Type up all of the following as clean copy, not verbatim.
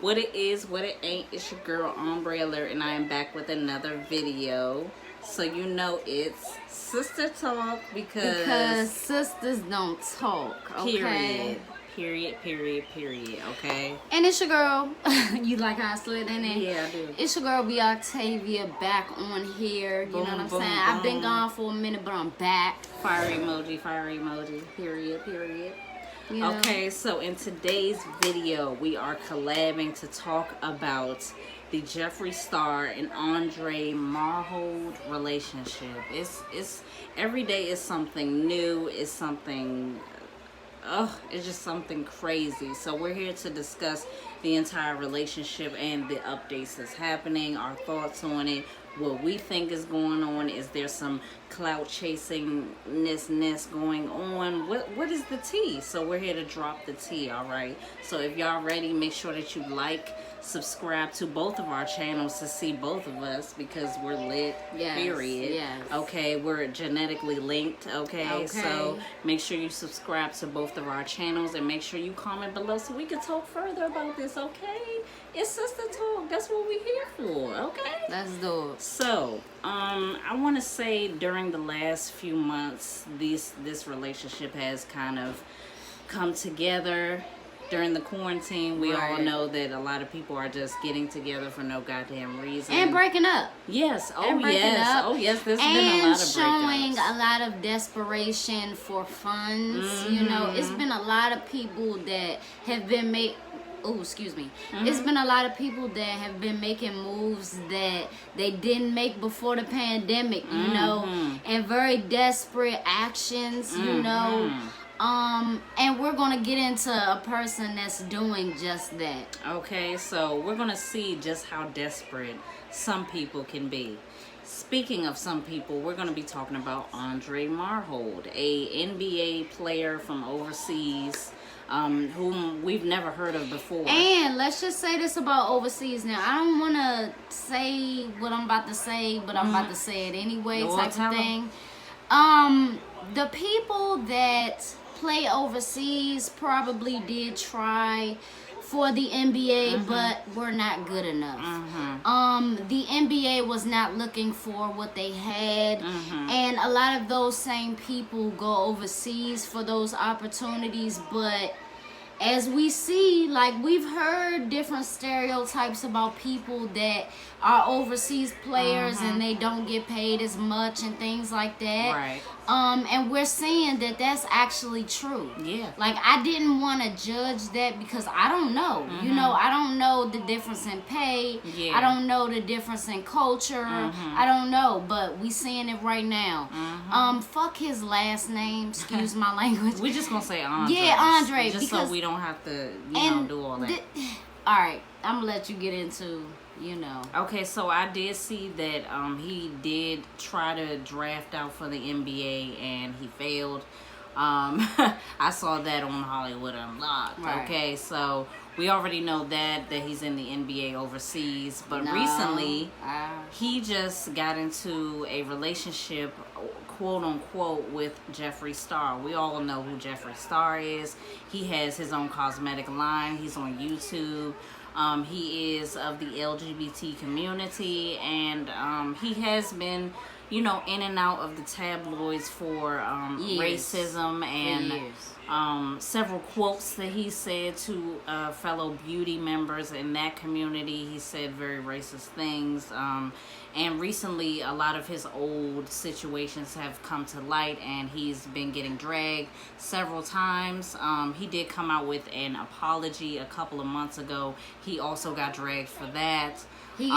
What it is, what it ain't, it's your girl Ombre Alert, and I am back with another video. So you know it's sister talk because sisters don't talk, okay? Period, okay? And it's your girl, you like how I slid in it? Yeah, I do. It's your girl B.Octavia back on here, you know what I'm saying? I've been gone for a minute, but I'm back. Fire emoji, period. You know? Okay, so in today's video, we are collabing to talk about the Jeffree Star and Andre Marhold relationship. It's every day is something new. It's something, it's just something crazy. So we're here to discuss the entire relationship and the updates that's happening, our thoughts on it, what we think is going on. Is there some clout chasingness going on? What is the tea? So we're here to drop the tea, all right? So if y'all ready, make sure that you subscribe to both of our channels to see both of us because we're lit, period. Yes. Okay, we're genetically linked, okay? So make sure you subscribe to both of our channels and make sure you comment below so we can talk further about this, okay? It's sister talk. That's what we're here for, okay? Let's do it. So, I want to say during the last few months, this relationship has kind of come together. During the quarantine, we all know that a lot of people are just getting together for no goddamn reason. And breaking up. Yes. Oh, yes. There's been a lot of breakups. And showing a lot of desperation for funds. Mm-hmm. You know, it's been a lot of people that have been It's been a lot of people that have been making moves that they didn't make before the pandemic, you know, and very desperate actions, you know. And we're gonna get into a person that's doing just that. Okay, so we're gonna see just how desperate some people can be. Speaking of some people, we're gonna be talking about Andre Marhold, a NBA player from overseas, whom we've never heard of before. And let's just say this about overseas now. I don't want to say what I'm about to say, but I'm about to say it anyway, type of thing. The people that play overseas probably did try for the NBA, but were not good enough. The NBA was not looking for what they had, and a lot of those same people go overseas for those opportunities, but as we see, like, we've heard different stereotypes about people that are overseas players and they don't get paid as much and things like that. Right. And we're seeing that that's actually true. Yeah. Like, I didn't want to judge that because I don't know. You know, I don't know the difference in pay. Yeah. I don't know the difference in culture. I don't know, but we seeing it right now. Fuck his last name. Excuse my language. We're just gonna say Andre. Yeah, Andre. Just because so we don't have to, you know, do all that. All right, I'm gonna let you get into, you know. Okay, so I did see that he did try to draft out for the NBA and he failed. I saw that on Hollywood Unlocked. Right. Okay, so we already know that he's in the NBA overseas, but recently he just got into a relationship, quote unquote, with Jeffree Star. We all know who Jeffree Star is. He has his own cosmetic line. He's on YouTube. He is of the LGBT community, and he has been, you know, in and out of the tabloids for racism and several quotes that he said to fellow beauty members in that community. He said very racist things. And recently, a lot of his old situations have come to light, and he's been getting dragged several times. He did come out with an apology a couple of months ago. He also got dragged for that. He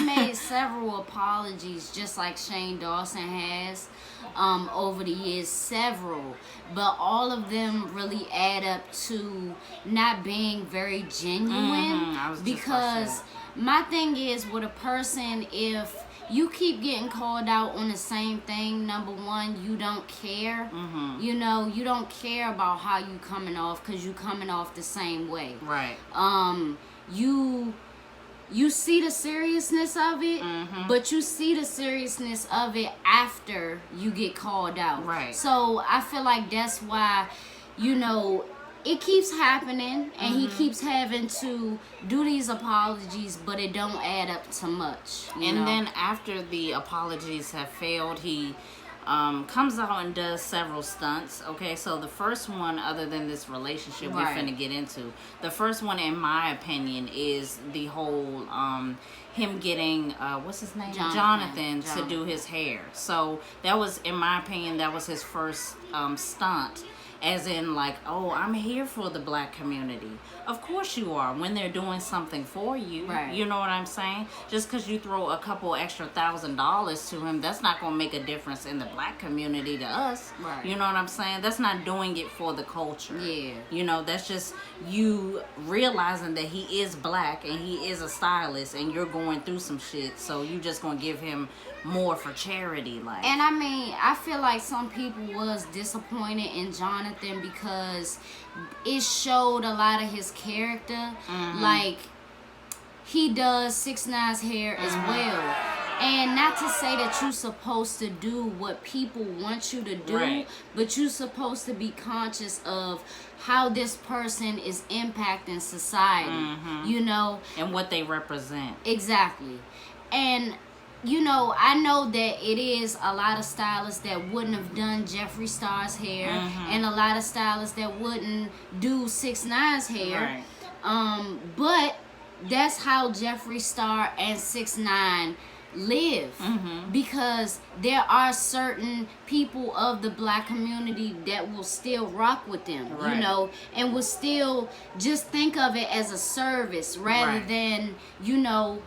made several apologies, just like Shane Dawson has over the years, several, but all of them really add up to not being very genuine. Because my thing is with a person, if you keep getting called out on the same thing, number one, you don't care. You know, you don't care about how you coming off because you coming off the same way. Right. You see the seriousness of it, but you see the seriousness of it after you get called out. Right. So I feel like that's why, you know, it keeps happening, and he keeps having to do these apologies, but it don't add up to much. You know? Then after the apologies have failed, he comes out and does several stunts. Okay, so the first one, other than this relationship we're finna get into, the first one, in my opinion, is the whole him getting what's his name, Jonathan, to do his hair. So that was, in my opinion, that was his first stunt. As in, like, oh, I'm here for the black community. Of course you are, when they're doing something for you. Right. You know what I'm saying? Just because you throw a couple extra $1,000 to him, that's not going to make a difference in the black community to us. Right. You know what I'm saying? That's not doing it for the culture. Yeah. You know, that's just you realizing that he is black and he is a stylist and you're going through some shit. So you just going to give him more for charity, like. And I mean, I feel like some people was disappointed in Jonathan because it showed a lot of his character. Like, he does 6ix9ine's hair as well. And not to say that you're supposed to do what people want you to do, but you're supposed to be conscious of how this person is impacting society, you know, and what they represent. Exactly. And you know, I know that it is a lot of stylists that wouldn't have done Jeffree Star's hair, and a lot of stylists that wouldn't do 6ix9ine's hair. But that's how Jeffree Star and 6ix9ine live, because there are certain people of the black community that will still rock with them, you know, and will still just think of it as a service rather than, you know,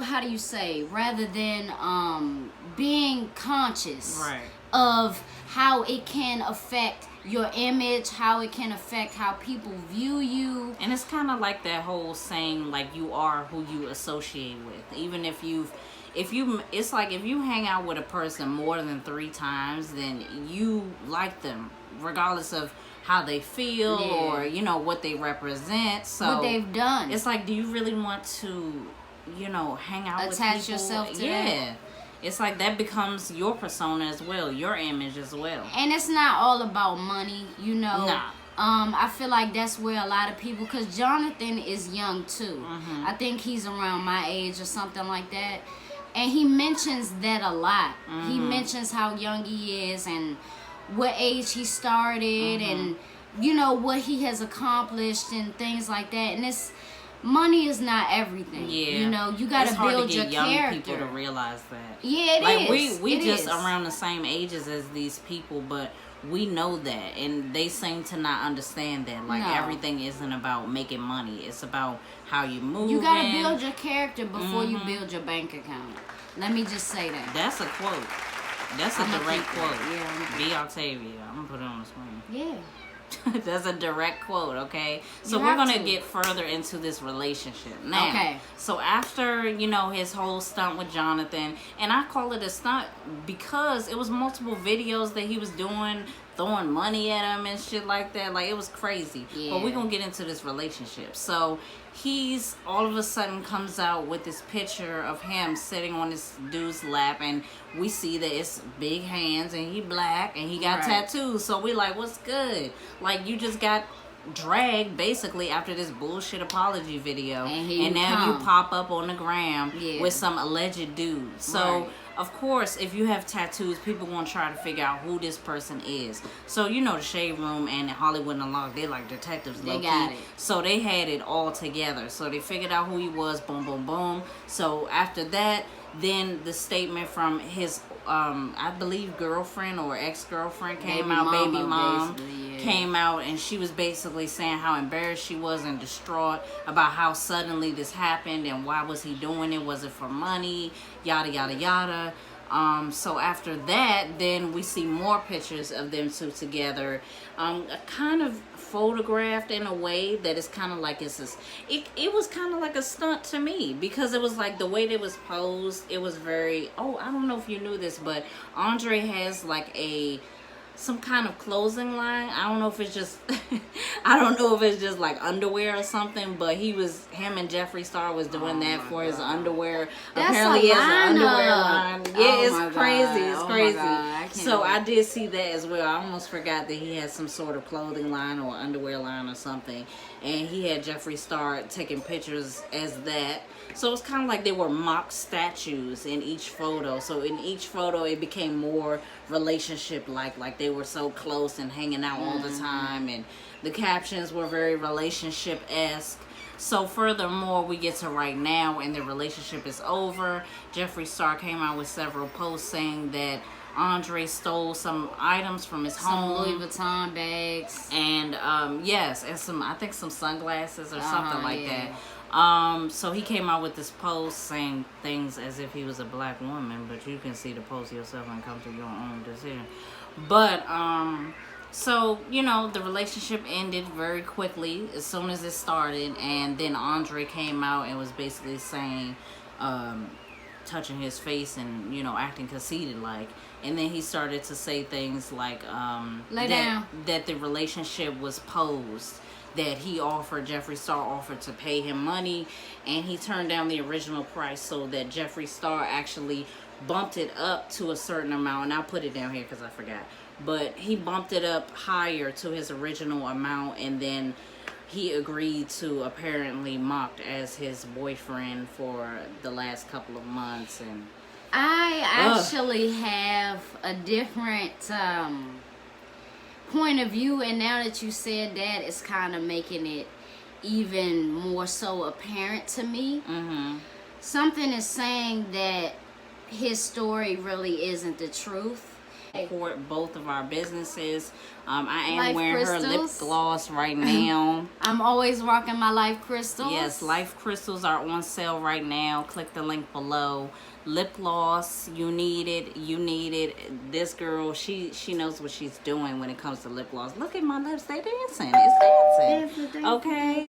how do you say, rather than being conscious of how it can affect your image, how it can affect how people view you. And it's kind of like that whole saying, like, you are who you associate with. Even if it's like if you hang out with a person more than 3 times, then you like them regardless of how they feel or, you know, what they represent. So what they've done. It's like, do you really want to, you know, hang out with people? Attach yourself to that. It's like that becomes your persona as well, your image as well. And it's not all about money, you know. Nah. I feel like that's where a lot of people, because Jonathan is young too. I think he's around my age or something like that. And he mentions that a lot. He mentions how young he is and what age he started and, you know, what he has accomplished and things like that. And it's, money is not everything. Yeah. You know, you got to build your character. Young people to realize that. Yeah, it is. We just around the same ages as these people, but we know that, and they seem to not understand that. Like, everything isn't about making money. It's about how you move. You got to build your character before you build your bank account. Let me just say that. That's a quote. That's a direct quote. Yeah. B.Octavia. I'm going to put it on the screen. Yeah. That's a direct quote, okay? So we're going to get further into this relationship. Now, so after, you know, his whole stunt with Jonathan, and I call it a stunt because it was multiple videos that he was doing, throwing money at him and shit like that. Like, it was crazy. Yeah. But we're going to get into this relationship. So he's all of a sudden comes out with this picture of him sitting on this dude's lap, and we see that it's big hands, and he black, and he got tattoos. So we like, what's good? Like, you just got dragged basically after this bullshit apology video, and now you pop up on the gram with some alleged dude. So of course, if you have tattoos, people gonna try to figure out who this person is. So, you know, the Shade Room and Hollywood Unlocked, they like detectives. They got it. So they had it all together. So they figured out who he was. Boom, boom, boom. So after that, then the statement from his, I believe, girlfriend or ex-girlfriend came out. Baby mom came out, and she was basically saying how embarrassed she was and distraught about how suddenly this happened and why was he doing it. Was it for money? Yada, yada, yada. So after that, then we see more pictures of them two together, kind of photographed in a way that is kind of like it was kind of like a stunt to me, because it was like the way that it was posed, it was very, I don't know if you knew this, but Andre has like some kind of clothing line. I don't know if it's just I don't know if it's just like underwear or something, but him and Jeffree Star was doing that for his underwear. That's apparently he has an underwear line. line. Yeah, it's crazy. It's crazy. can't. So I did see that as well. I almost forgot that he had some sort of clothing line or underwear line or something, and he had Jeffree Star taking pictures as that. So it's kind of like they were mock statues in each photo. So in each photo, it became more relationship-like they were so close and hanging out all the time, and the captions were very relationship-esque. So furthermore, we get to right now, and the relationship is over. Jeffree Star came out with several posts saying that Andre stole some items from his home, Louis Vuitton bags, and yes, and some, I think some sunglasses or something like that. So he came out with this post saying things as if he was a black woman, but you can see the post yourself and come to your own decision. But so, you know, the relationship ended very quickly as soon as it started, and then Andre came out and was basically saying, touching his face and, you know, acting conceited like, and then he started to say things like that the relationship was posed, that he offered, Jeffree Star offered to pay him money, and he turned down the original price, so that Jeffree Star actually bumped it up to a certain amount, and I'll put it down here because I forgot, but he bumped it up higher to his original amount, and then he agreed to apparently Mocked as his boyfriend for the last couple of months. And I actually have a different point of view, and now that you said that, it's kind of making it even more so apparent to me. Something is saying that his story really isn't the truth. Support both of our businesses. I am Life wearing crystals. her lip gloss right now. I'm always rocking my Life Crystals. Yes, Life Crystals are on sale right now. Click the link below. Lip gloss, you need it. You need it. This girl, she knows what she's doing when it comes to lip gloss. Look at my lips, they dancing. It's dancing. Okay.